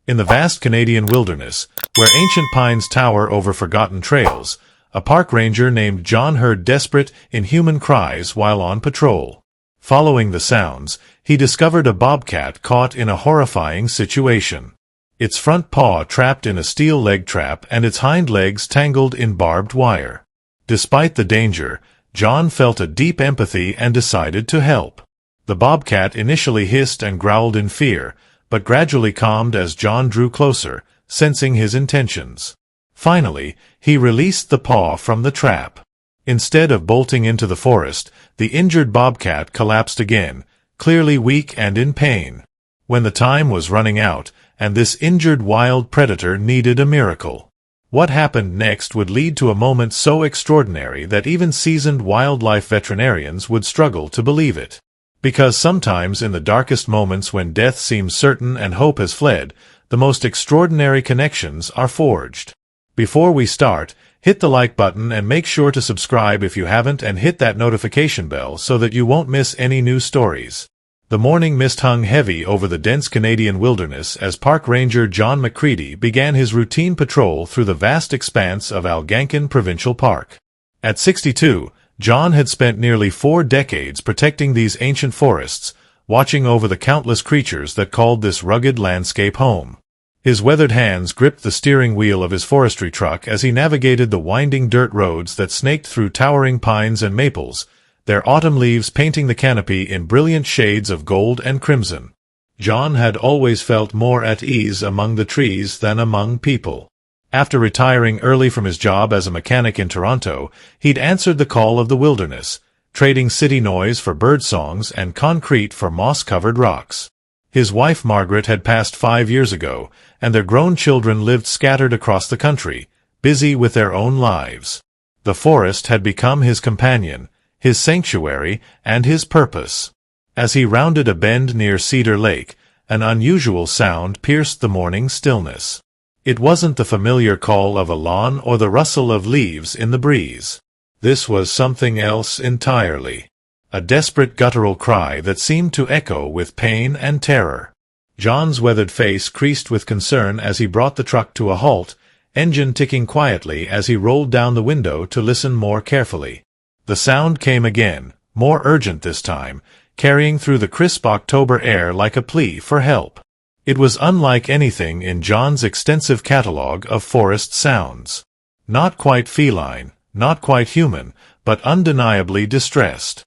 In the vast Canadian wilderness, where ancient pines tower over forgotten trails, a park ranger named John heard desperate, inhuman cries while on patrol. Following the sounds, he discovered a bobcat caught in a horrifying situation. Its front paw trapped in a steel leg trap and its hind legs tangled in barbed wire. Despite the danger, John felt a deep empathy and decided to help. The bobcat initially hissed and growled in fear, but gradually calmed as John drew closer, sensing his intentions. Finally, he released the paw from the trap. Instead of bolting into the forest, the injured bobcat collapsed again, clearly weak and in pain. When the time was running out, and this injured wild predator needed a miracle. What happened next would lead to a moment so extraordinary that even seasoned wildlife veterinarians would struggle to believe it. Because sometimes in the darkest moments when death seems certain and hope has fled, the most extraordinary connections are forged. Before we start, hit the like button and make sure to subscribe if you haven't and hit that notification bell so that you won't miss any new stories. The morning mist hung heavy over the dense Canadian wilderness as Park Ranger John McCready began his routine patrol through the vast expanse of Algonquin Provincial Park. At 62, John had spent nearly 4 decades protecting these ancient forests, watching over the countless creatures that called this rugged landscape home. His weathered hands gripped the steering wheel of his forestry truck as he navigated the winding dirt roads that snaked through towering pines and maples, their autumn leaves painting the canopy in brilliant shades of gold and crimson. John had always felt more at ease among the trees than among people. After retiring early from his job as a mechanic in Toronto, he'd answered the call of the wilderness, trading city noise for bird songs and concrete for moss-covered rocks. His wife Margaret had passed 5 years ago, and their grown children lived scattered across the country, busy with their own lives. The forest had become his companion, his sanctuary, and his purpose. As he rounded a bend near Cedar Lake, an unusual sound pierced the morning stillness. It wasn't the familiar call of a lawn or the rustle of leaves in the breeze. This was something else entirely. A desperate guttural cry that seemed to echo with pain and terror. John's weathered face creased with concern as he brought the truck to a halt, engine ticking quietly as he rolled down the window to listen more carefully. The sound came again, more urgent this time, carrying through the crisp October air like a plea for help. It was unlike anything in John's extensive catalogue of forest sounds. Not quite feline, not quite human, but undeniably distressed.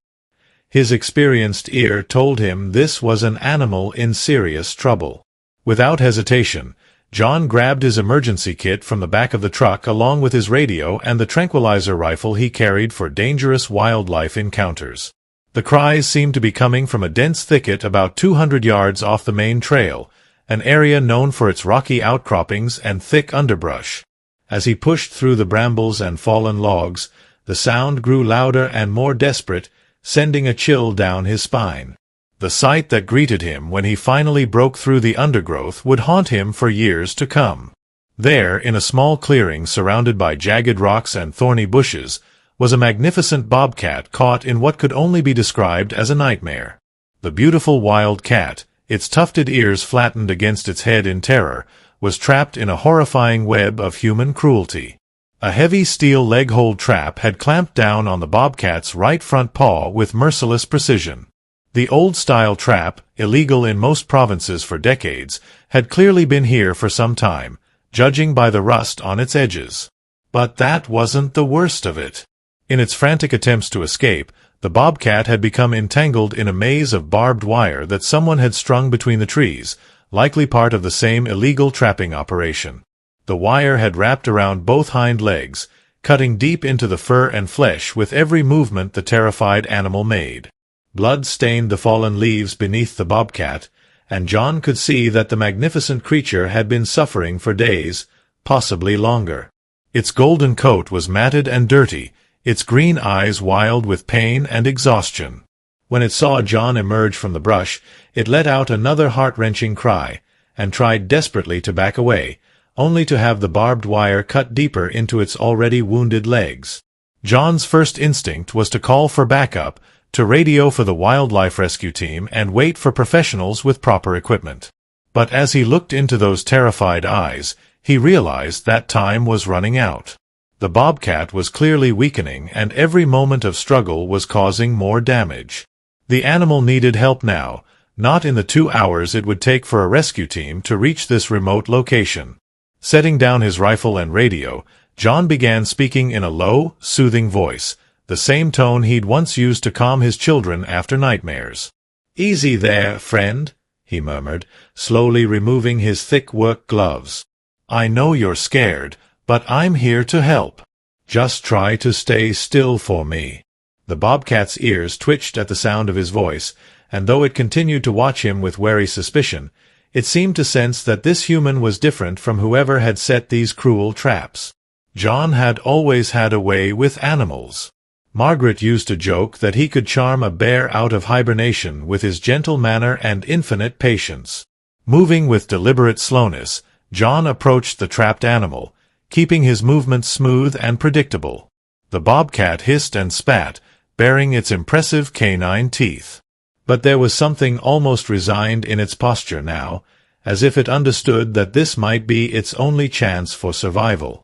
His experienced ear told him this was an animal in serious trouble. Without hesitation, John grabbed his emergency kit from the back of the truck along with his radio and the tranquilizer rifle he carried for dangerous wildlife encounters. The cries seemed to be coming from a dense thicket about 200 yards off the main trail, an area known for its rocky outcroppings and thick underbrush. As he pushed through the brambles and fallen logs, the sound grew louder and more desperate, sending a chill down his spine. The sight that greeted him when he finally broke through the undergrowth would haunt him for years to come. There, in a small clearing surrounded by jagged rocks and thorny bushes, was a magnificent bobcat caught in what could only be described as a nightmare. The beautiful wild cat, its tufted ears flattened against its head in terror, was trapped in a horrifying web of human cruelty. A heavy steel leg-hold trap had clamped down on the bobcat's right front paw with merciless precision. The old-style trap, illegal in most provinces for decades, had clearly been here for some time, judging by the rust on its edges. But that wasn't the worst of it. In its frantic attempts to escape, the bobcat had become entangled in a maze of barbed wire that someone had strung between the trees, likely part of the same illegal trapping operation. The wire had wrapped around both hind legs, cutting deep into the fur and flesh with every movement the terrified animal made. Blood stained the fallen leaves beneath the bobcat, and John could see that the magnificent creature had been suffering for days, possibly longer. Its golden coat was matted and dirty, its green eyes wild with pain and exhaustion. When it saw John emerge from the brush, it let out another heart-wrenching cry, and tried desperately to back away, only to have the barbed wire cut deeper into its already wounded legs. John's first instinct was to call for backup, to radio for the wildlife rescue team and wait for professionals with proper equipment. But as he looked into those terrified eyes, he realized that time was running out. The bobcat was clearly weakening, and every moment of struggle was causing more damage. The animal needed help now, not in the 2 hours it would take for a rescue team to reach this remote location. Setting down his rifle and radio, John began speaking in a low, soothing voice, the same tone he'd once used to calm his children after nightmares. "Easy there, friend," he murmured, slowly removing his thick work gloves. "I know you're scared, but I'm here to help. Just try to stay still for me." The bobcat's ears twitched at the sound of his voice, and though it continued to watch him with wary suspicion, it seemed to sense that this human was different from whoever had set these cruel traps. John had always had a way with animals. Margaret used to joke that he could charm a bear out of hibernation with his gentle manner and infinite patience. Moving with deliberate slowness, John approached the trapped animal, keeping his movements smooth and predictable. The bobcat hissed and spat, baring its impressive canine teeth. But there was something almost resigned in its posture now, as if it understood that this might be its only chance for survival.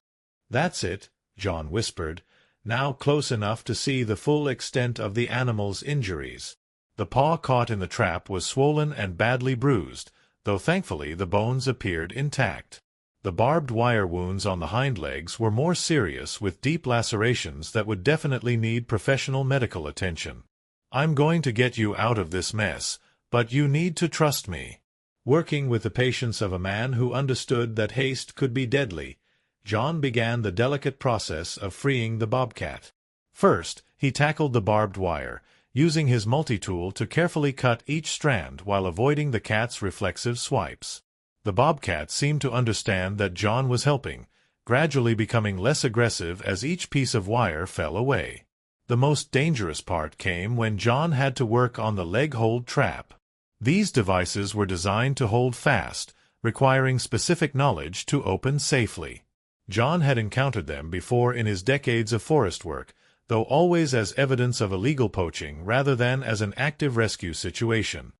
"That's it," John whispered, now close enough to see the full extent of the animal's injuries. The paw caught in the trap was swollen and badly bruised, though thankfully the bones appeared intact. The barbed wire wounds on the hind legs were more serious, with deep lacerations that would definitely need professional medical attention. "I'm going to get you out of this mess, but you need to trust me." Working with the patience of a man who understood that haste could be deadly, John began the delicate process of freeing the bobcat. First, he tackled the barbed wire, using his multi-tool to carefully cut each strand while avoiding the cat's reflexive swipes. The bobcat seemed to understand that John was helping, gradually becoming less aggressive as each piece of wire fell away. The most dangerous part came when John had to work on the leg-hold trap. These devices were designed to hold fast, requiring specific knowledge to open safely. John had encountered them before in his decades of forest work, though always as evidence of illegal poaching rather than as an active rescue situation.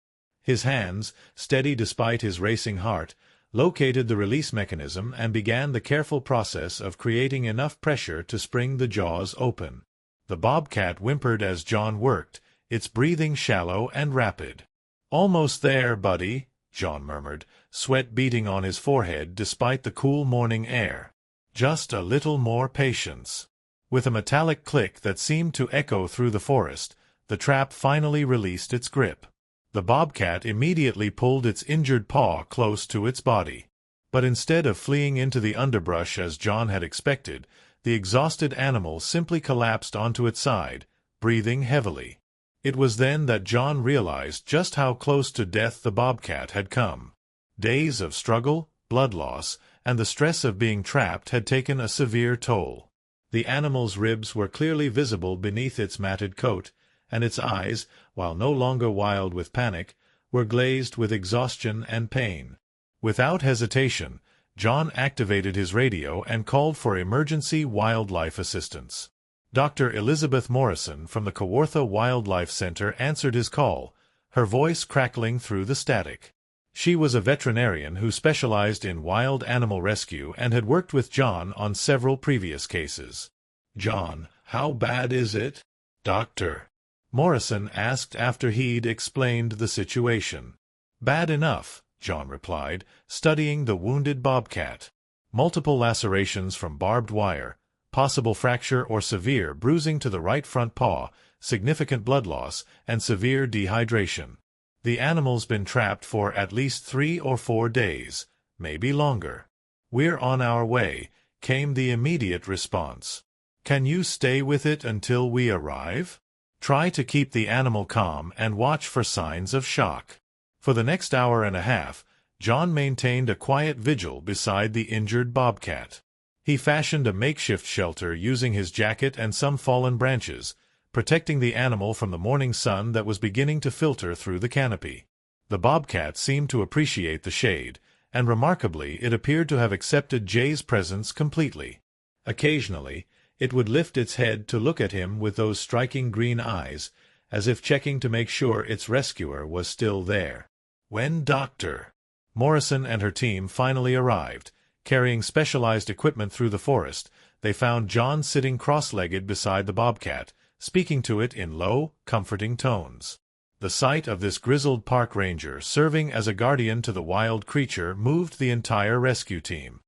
His hands, steady despite his racing heart, located the release mechanism and began the careful process of creating enough pressure to spring the jaws open. The bobcat whimpered as John worked, its breathing shallow and rapid. "Almost there, buddy," John murmured, sweat beading on his forehead despite the cool morning air. "Just a little more patience." With a metallic click that seemed to echo through the forest, the trap finally released its grip. The bobcat immediately pulled its injured paw close to its body. But instead of fleeing into the underbrush as John had expected, the exhausted animal simply collapsed onto its side, breathing heavily. It was then that John realized just how close to death the bobcat had come. Days of struggle, blood loss, and the stress of being trapped had taken a severe toll. The animal's ribs were clearly visible beneath its matted coat, and its eyes, while no longer wild with panic, were glazed with exhaustion and pain. Without hesitation, John activated his radio and called for emergency wildlife assistance. Dr. Elizabeth Morrison from the Kawartha Wildlife Center answered his call, her voice crackling through the static. She was a veterinarian who specialized in wild animal rescue and had worked with John on several previous cases. "John, how bad is it, doctor?" Morrison asked after he'd explained the situation. "Bad enough," John replied, studying the wounded bobcat. "Multiple lacerations from barbed wire, possible fracture or severe bruising to the right front paw, significant blood loss, and severe dehydration. The animal's been trapped for at least 3 or 4 days, maybe longer." "We're on our way," came the immediate response. "Can you stay with it until we arrive? Try to keep the animal calm and watch for signs of shock." For the next hour and a half, John maintained a quiet vigil beside the injured bobcat. He fashioned a makeshift shelter using his jacket and some fallen branches, protecting the animal from the morning sun that was beginning to filter through the canopy. The bobcat seemed to appreciate the shade, and remarkably it appeared to have accepted Jay's presence completely. Occasionally, it would lift its head to look at him with those striking green eyes, as if checking to make sure its rescuer was still there. "When, doctor?" Morrison and her team finally arrived. Carrying specialized equipment through the forest, they found John sitting cross-legged beside the bobcat, speaking to it in low, comforting tones. The sight of this grizzled park ranger serving as a guardian to the wild creature moved the entire rescue team.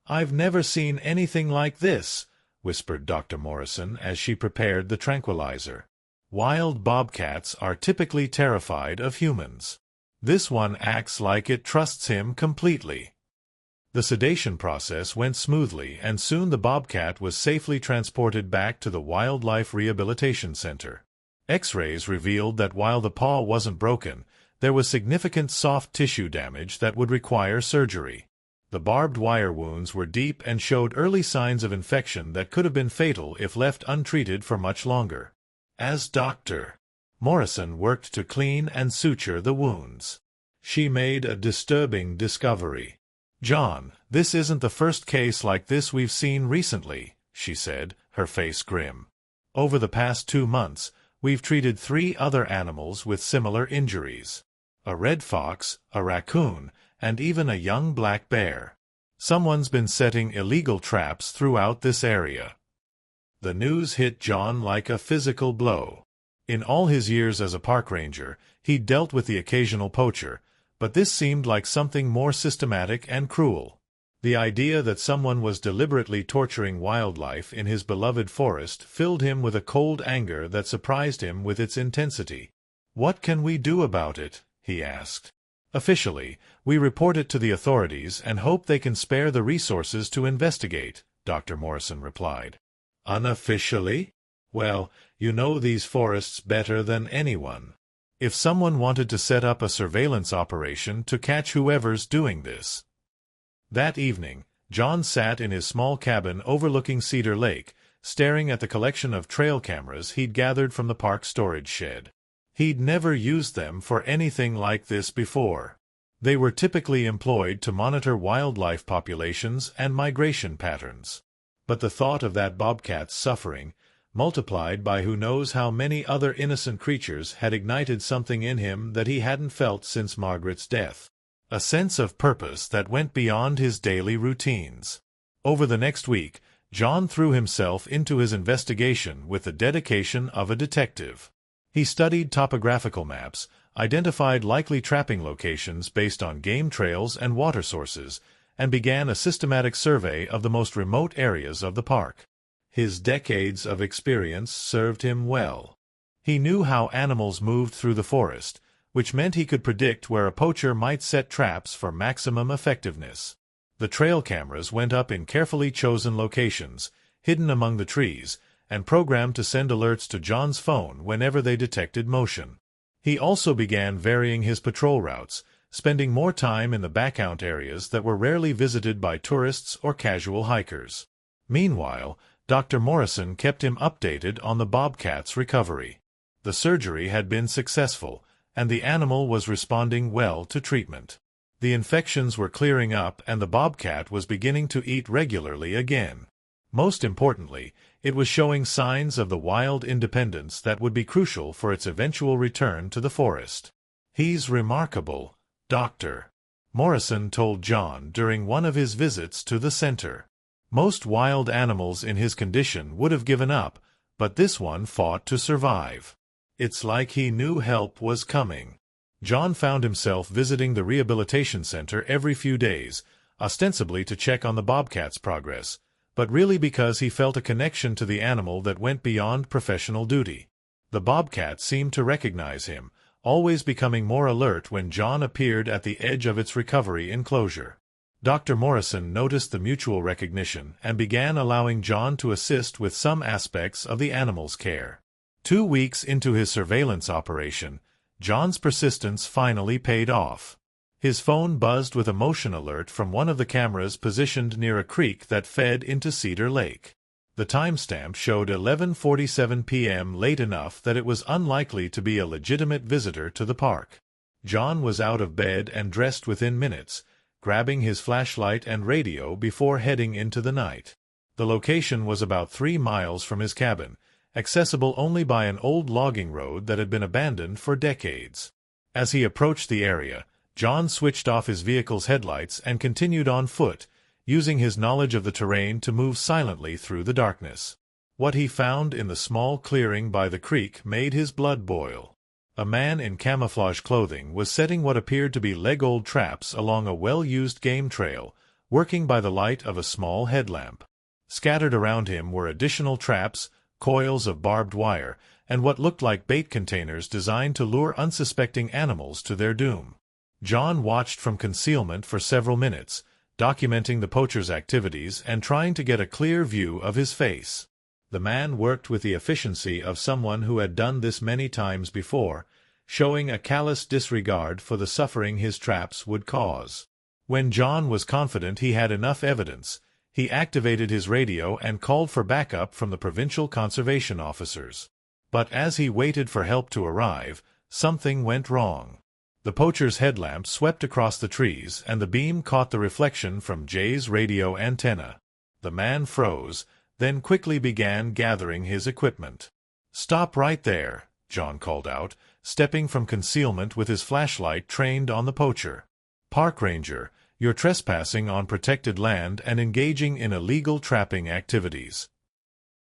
"I've never seen anything like this," whispered Dr. Morrison as she prepared the tranquilizer. "Wild bobcats are typically terrified of humans. This one acts like it trusts him completely." The sedation process went smoothly, and soon the bobcat was safely transported back to the Wildlife Rehabilitation Center. X-rays revealed that while the paw wasn't broken, there was significant soft tissue damage that would require surgery. The barbed wire wounds were deep and showed early signs of infection that could have been fatal if left untreated for much longer. As Dr. Morrison worked to clean and suture the wounds, she made a disturbing discovery. "John, this isn't the first case like this we've seen recently," she said, her face grim. "Over the past 2 months, we've treated 3 other animals with similar injuries. A red fox, a raccoon, and even a young black bear. Someone's been setting illegal traps throughout this area." The news hit John like a physical blow. In all his years as a park ranger, he'd dealt with the occasional poacher, but this seemed like something more systematic and cruel. The idea that someone was deliberately torturing wildlife in his beloved forest filled him with a cold anger that surprised him with its intensity. "What can we do about it?" he asked. "Officially, we report it to the authorities and hope they can spare the resources to investigate," Dr. Morrison replied. "Unofficially? Well, you know these forests better than anyone. If someone wanted to set up a surveillance operation to catch whoever's doing this." That evening, John sat in his small cabin overlooking Cedar Lake, staring at the collection of trail cameras he'd gathered from the park storage shed. He'd never used them for anything like this before. They were typically employed to monitor wildlife populations and migration patterns. But the thought of that bobcat's suffering, multiplied by who knows how many other innocent creatures, had ignited something in him that he hadn't felt since Margaret's death. A sense of purpose that went beyond his daily routines. Over the next week, John threw himself into his investigation with the dedication of a detective. He studied topographical maps, identified likely trapping locations based on game trails and water sources, and began a systematic survey of the most remote areas of the park. His decades of experience served him well. He knew how animals moved through the forest, which meant he could predict where a poacher might set traps for maximum effectiveness. The trail cameras went up in carefully chosen locations, hidden among the trees, and programmed to send alerts to John's phone whenever they detected motion. He also began varying his patrol routes, spending more time in the backcount areas that were rarely visited by tourists or casual hikers. Meanwhile, Dr. Morrison kept him updated on the bobcat's recovery. The surgery had been successful, and the animal was responding well to treatment. The infections were clearing up, and the bobcat was beginning to eat regularly again. Most importantly, it was showing signs of the wild independence that would be crucial for its eventual return to the forest. "He's remarkable, Dr. Morrison told John during one of his visits to the center. "Most wild animals in his condition would have given up, but this one fought to survive. It's like he knew help was coming." John found himself visiting the rehabilitation center every few days, ostensibly to check on the bobcat's progress, but really because he felt a connection to the animal that went beyond professional duty. The bobcat seemed to recognize him, always becoming more alert when John appeared at the edge of its recovery enclosure. Dr. Morrison noticed the mutual recognition and began allowing John to assist with some aspects of the animal's care. 2 weeks into his surveillance operation, John's persistence finally paid off. His phone buzzed with a motion alert from one of the cameras positioned near a creek that fed into Cedar Lake. The timestamp showed 11:47 p.m., late enough that it was unlikely to be a legitimate visitor to the park. John was out of bed and dressed within minutes, grabbing his flashlight and radio before heading into the night. The location was about 3 miles from his cabin, accessible only by an old logging road that had been abandoned for decades. As he approached the area, John switched off his vehicle's headlights and continued on foot, using his knowledge of the terrain to move silently through the darkness. What he found in the small clearing by the creek made his blood boil. A man in camouflage clothing was setting what appeared to be leg-old traps along a well-used game trail, working by the light of a small headlamp. Scattered around him were additional traps, coils of barbed wire, and what looked like bait containers designed to lure unsuspecting animals to their doom. John watched from concealment for several minutes, documenting the poacher's activities and trying to get a clear view of his face. The man worked with the efficiency of someone who had done this many times before, showing a callous disregard for the suffering his traps would cause. When John was confident he had enough evidence, he activated his radio and called for backup from the provincial conservation officers. But as he waited for help to arrive, something went wrong. The poacher's headlamp swept across the trees, and the beam caught the reflection from Jay's radio antenna. The man froze, then quickly began gathering his equipment. "Stop right there," John called out, stepping from concealment with his flashlight trained on the poacher. "Park ranger, you're trespassing on protected land and engaging in illegal trapping activities."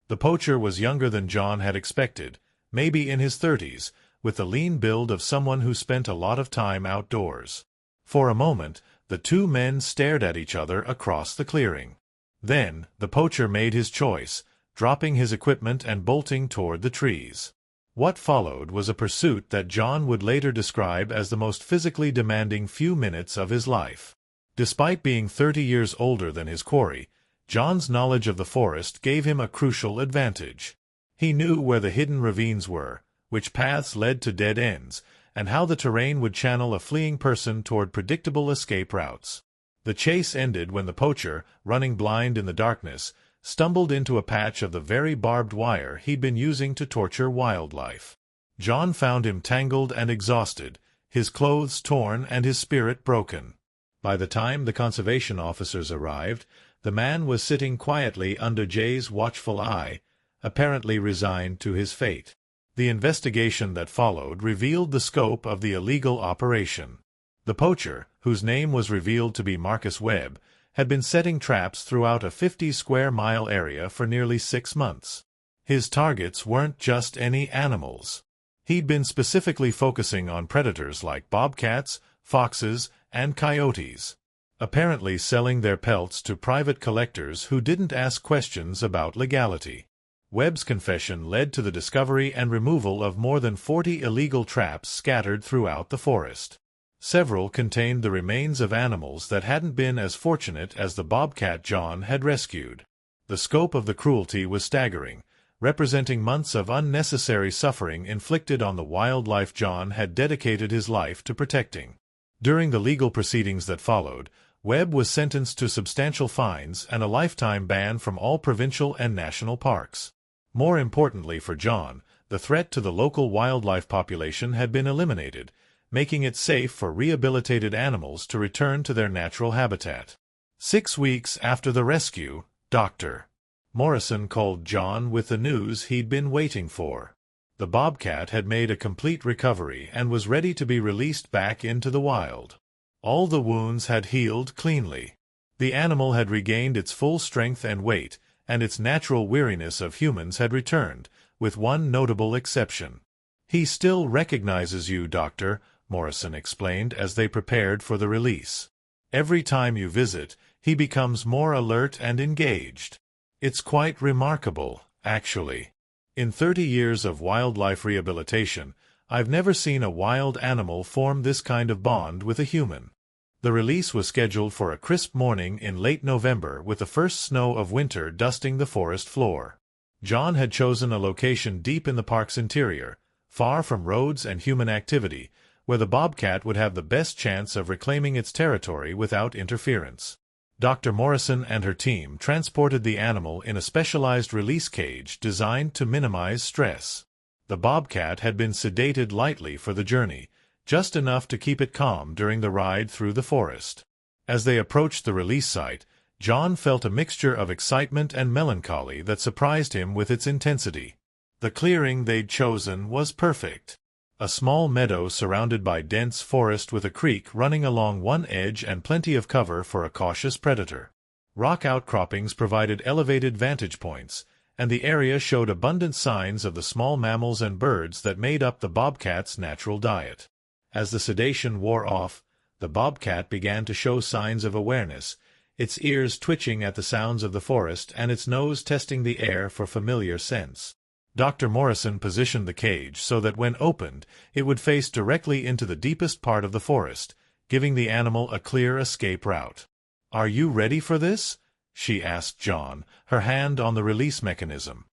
The poacher was younger than John had expected, maybe in his 30s, with the lean build of someone who spent a lot of time outdoors. For a moment, the two men stared at each other across the clearing. Then, the poacher made his choice, dropping his equipment and bolting toward the trees. What followed was a pursuit that John would later describe as the most physically demanding few minutes of his life. Despite being 30 years older than his quarry, John's knowledge of the forest gave him a crucial advantage. He knew where the hidden ravines were, which paths led to dead ends, and how the terrain would channel a fleeing person toward predictable escape routes. The chase ended when the poacher, running blind in the darkness, stumbled into a patch of the very barbed wire he'd been using to torture wildlife. John found him tangled and exhausted, his clothes torn and his spirit broken. By the time the conservation officers arrived, the man was sitting quietly under Jay's watchful eye, apparently resigned to his fate. The investigation that followed revealed the scope of the illegal operation. The poacher, whose name was revealed to be Marcus Webb, had been setting traps throughout a 50-square-mile area for nearly 6 months. His targets weren't just any animals. He'd been specifically focusing on predators like bobcats, foxes, and coyotes, apparently selling their pelts to private collectors who didn't ask questions about legality. Webb's confession led to the discovery and removal of more than 40 illegal traps scattered throughout the forest. Several contained the remains of animals that hadn't been as fortunate as the bobcat John had rescued. The scope of the cruelty was staggering, representing months of unnecessary suffering inflicted on the wildlife John had dedicated his life to protecting. During the legal proceedings that followed, Webb was sentenced to substantial fines and a lifetime ban from all provincial and national parks. More importantly for John, the threat to the local wildlife population had been eliminated, making it safe for rehabilitated animals to return to their natural habitat. 6 weeks after the rescue, Dr. Morrison called John with the news he'd been waiting for. The bobcat had made a complete recovery and was ready to be released back into the wild. All the wounds had healed cleanly. The animal had regained its full strength and weight, and its natural weariness of humans had returned, with one notable exception. "He still recognizes you, Doctor," Morrison explained as they prepared for the release. "Every time you visit, he becomes more alert and engaged. It's quite remarkable, actually. In 30 years of wildlife rehabilitation, I've never seen a wild animal form this kind of bond with a human." The release was scheduled for a crisp morning in late November with the first snow of winter dusting the forest floor. John had chosen a location deep in the park's interior, far from roads and human activity, where the bobcat would have the best chance of reclaiming its territory without interference. Dr. Morrison and her team transported the animal in a specialized release cage designed to minimize stress. The bobcat had been sedated lightly for the journey, just enough to keep it calm during the ride through the forest. As they approached the release site, John felt a mixture of excitement and melancholy that surprised him with its intensity. The clearing they'd chosen was perfect. A small meadow surrounded by dense forest with a creek running along one edge and plenty of cover for a cautious predator. Rock outcroppings provided elevated vantage points, and the area showed abundant signs of the small mammals and birds that made up the bobcat's natural diet. As the sedation wore off, the bobcat began to show signs of awareness, its ears twitching at the sounds of the forest and its nose testing the air for familiar scents. Dr. Morrison positioned the cage so that when opened, it would face directly into the deepest part of the forest, giving the animal a clear escape route. "Are you ready for this?" she asked John, her hand on the release mechanism.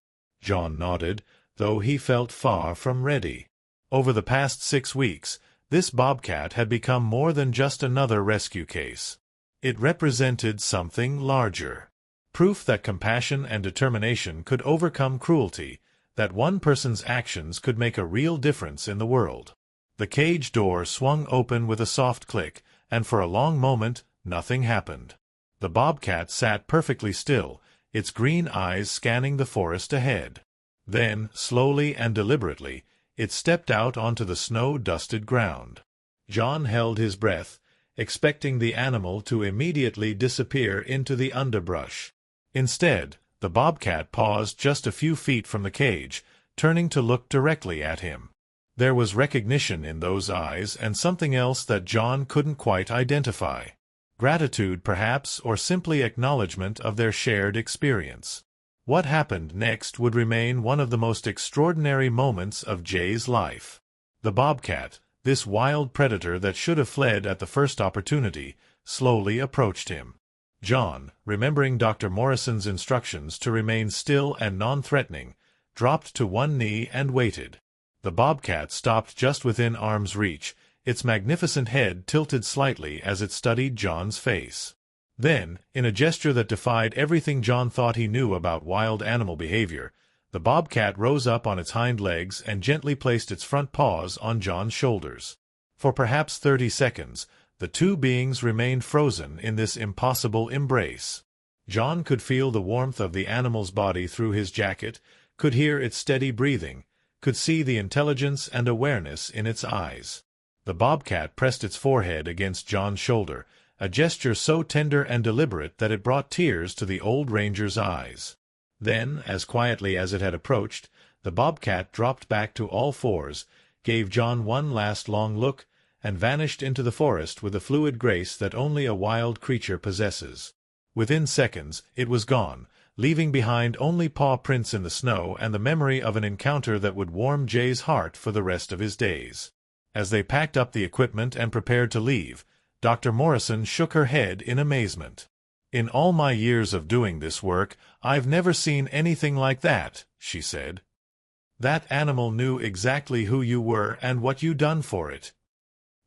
John nodded, though he felt far from ready. Over the past 6 weeks, this bobcat had become more than just another rescue case. It represented something larger. Proof that compassion and determination could overcome cruelty, that one person's actions could make a real difference in the world. The cage door swung open with a soft click, and for a long moment, nothing happened. The bobcat sat perfectly still, its green eyes scanning the forest ahead. Then, slowly and deliberately, it stepped out onto the snow-dusted ground. John held his breath, expecting the animal to immediately disappear into the underbrush. Instead, the bobcat paused just a few feet from the cage, turning to look directly at him. There was recognition in those eyes and something else that John couldn't quite identify. Gratitude, perhaps, or simply acknowledgement of their shared experience. What happened next would remain one of the most extraordinary moments of Jay's life. The bobcat, this wild predator that should have fled at the first opportunity, slowly approached him. John, remembering Dr. Morrison's instructions to remain still and non-threatening, dropped to one knee and waited. The bobcat stopped just within arm's reach, its magnificent head tilted slightly as it studied John's face. Then, in a gesture that defied everything John thought he knew about wild animal behavior, the bobcat rose up on its hind legs and gently placed its front paws on John's shoulders. For perhaps 30 seconds, the two beings remained frozen in this impossible embrace. John could feel the warmth of the animal's body through his jacket, could hear its steady breathing, could see the intelligence and awareness in its eyes. The bobcat pressed its forehead against John's shoulder, a gesture so tender and deliberate that it brought tears to the old ranger's eyes. Then, as quietly as it had approached, the bobcat dropped back to all fours, gave John one last long look, and vanished into the forest with a fluid grace that only a wild creature possesses. Within seconds, it was gone, leaving behind only paw prints in the snow and the memory of an encounter that would warm Jay's heart for the rest of his days. As they packed up the equipment and prepared to leave, Dr. Morrison shook her head in amazement. "In all my years of doing this work, I've never seen anything like that," she said. "That animal knew exactly who you were and what you'd done for it.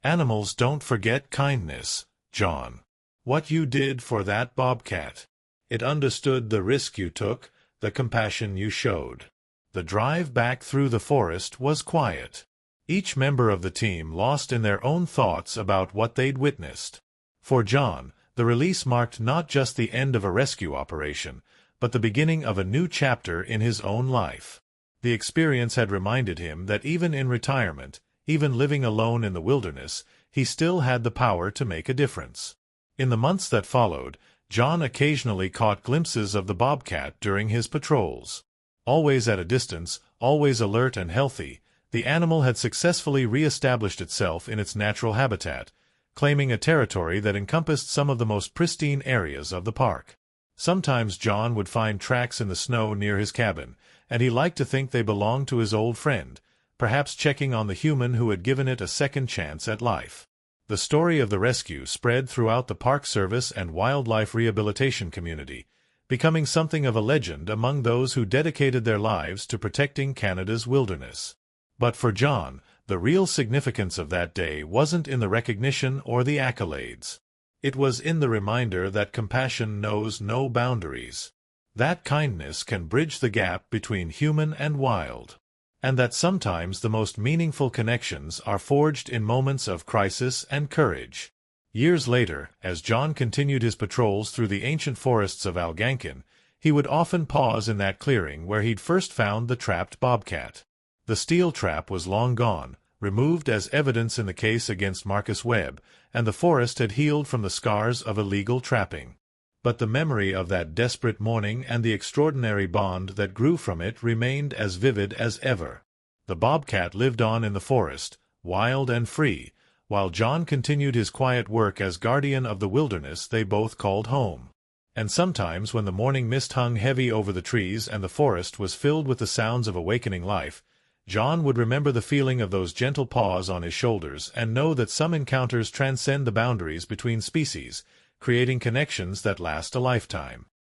Animals don't forget kindness, John. What you did for that bobcat. It understood the risk you took, the compassion you showed." The drive back through the forest was quiet. Each member of the team lost in their own thoughts about what they'd witnessed. For John, the release marked not just the end of a rescue operation, but the beginning of a new chapter in his own life. The experience had reminded him that even in retirement, even living alone in the wilderness, he still had the power to make a difference. In the months that followed, John occasionally caught glimpses of the bobcat during his patrols. Always at a distance, always alert and healthy, the animal had successfully re-established itself in its natural habitat, claiming a territory that encompassed some of the most pristine areas of the park. Sometimes John would find tracks in the snow near his cabin, and he liked to think they belonged to his old friend, perhaps checking on the human who had given it a second chance at life. The story of the rescue spread throughout the Park Service and wildlife rehabilitation community, becoming something of a legend among those who dedicated their lives to protecting Canada's wilderness. But for John, the real significance of that day wasn't in the recognition or the accolades. It was in the reminder that compassion knows no boundaries. That kindness can bridge the gap between human and wild. And that sometimes the most meaningful connections are forged in moments of crisis and courage. Years later, as John continued his patrols through the ancient forests of Algonquin, he would often pause in that clearing where he'd first found the trapped bobcat. The steel trap was long gone, removed as evidence in the case against Marcus Webb, and the forest had healed from the scars of illegal trapping. But the memory of that desperate morning and the extraordinary bond that grew from it remained as vivid as ever. The bobcat lived on in the forest, wild and free, while John continued his quiet work as guardian of the wilderness they both called home. And sometimes when the morning mist hung heavy over the trees and the forest was filled with the sounds of awakening life, John would remember the feeling of those gentle paws on his shoulders and know that some encounters transcend the boundaries between species, creating connections that last a lifetime.